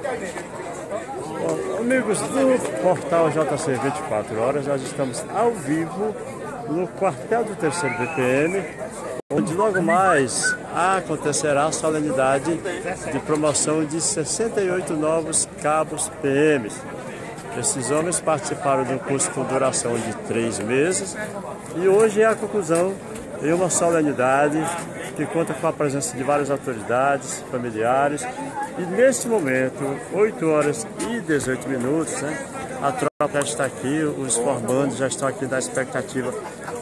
Bom, amigos do portal JC 24 Horas, nós estamos ao vivo no quartel do 3º BPM, onde logo mais acontecerá a solenidade de promoção de 68 novos cabos PMs. Esses homens participaram de um curso com duração de 3 meses e hoje é a conclusão em uma solenidade que conta com a presença de várias autoridades, familiares. E neste momento, 8 horas e 18 minutos, a tropa já está aqui, os formandos já estão aqui na expectativa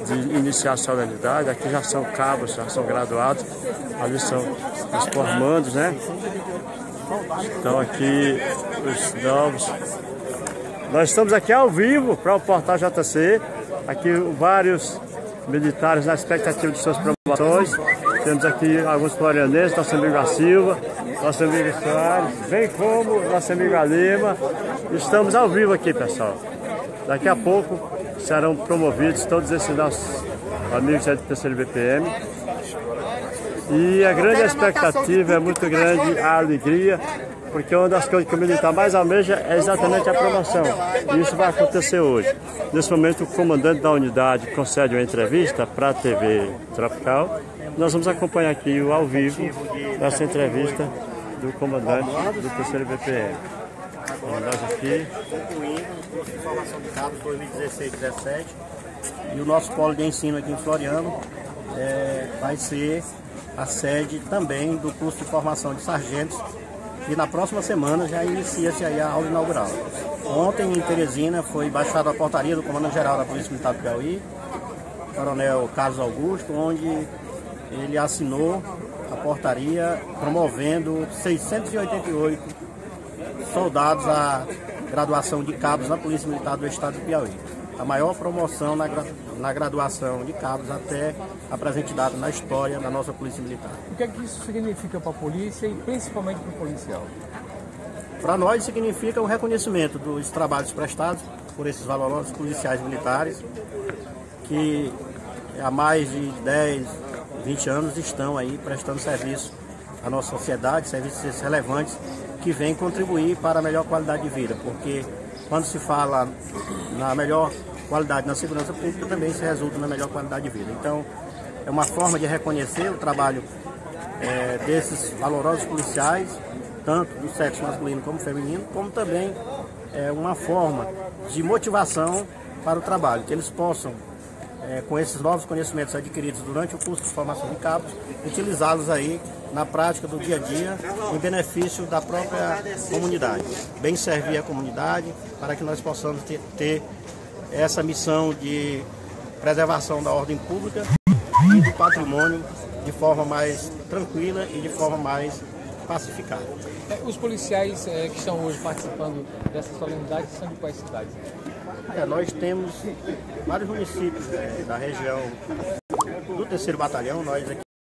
de iniciar a solenidade. Aqui já são cabos, já são graduados, ali são os formandos, Estão aqui os novos. Nós estamos aqui ao vivo para o portal JC, aqui vários militares na expectativa de suas promoções. Temos aqui alguns florianenses, nosso amigo A Silva, nosso amigo Soares, bem como nosso amigo A Lima. Estamos ao vivo aqui, pessoal. Daqui a pouco serão promovidos todos esses nossos amigos do 3º BPM. E a grande expectativa é muito grande, a alegria, porque uma das coisas que o militar mais almeja é exatamente a promoção. E isso vai acontecer hoje. Nesse momento, o comandante da unidade concede uma entrevista para a TV Tropical. Nós vamos acompanhar aqui ao vivo essa entrevista do comandante do 3º BPM. Nós aqui concluindo o curso de formação de cabos 2016-17 e o nosso polo de ensino aqui em Floriano vai ser a sede também do curso de formação de sargentos. E na próxima semana já inicia-se aí a aula inaugural. Ontem em Teresina foi baixada a portaria do Comandante-Geral da Polícia Militar do Piauí, Coronel Carlos Augusto, onde ele assinou a portaria promovendo 688 soldados à graduação de cabos na Polícia Militar do Estado do Piauí. A maior promoção na graduação de cabos até a presente data na história da nossa Polícia Militar. O que é que isso significa para a polícia e principalmente para o policial? Para nós significa o reconhecimento dos trabalhos prestados por esses valorosos policiais militares que há mais de 10, 20 anos estão aí prestando serviço à nossa sociedade, serviços relevantes que vêm contribuir para a melhor qualidade de vida, porque quando se fala na melhor qualidade na segurança pública, também se resulta na melhor qualidade de vida. Então, é uma forma de reconhecer o trabalho desses valorosos policiais, tanto do sexo masculino como feminino, como também uma forma de motivação para o trabalho, que eles possam, com esses novos conhecimentos adquiridos durante o curso de formação de cabos, utilizá-los aí na prática do dia a dia, em benefício da própria comunidade. Bem servir a comunidade para que nós possamos ter essa missão de preservação da ordem pública e do patrimônio de forma mais tranquila e de forma mais pacificada. Os policiais que estão hoje participando dessa solenidade são de quais cidades? Nós temos vários municípios da região do 3º Batalhão, nós aqui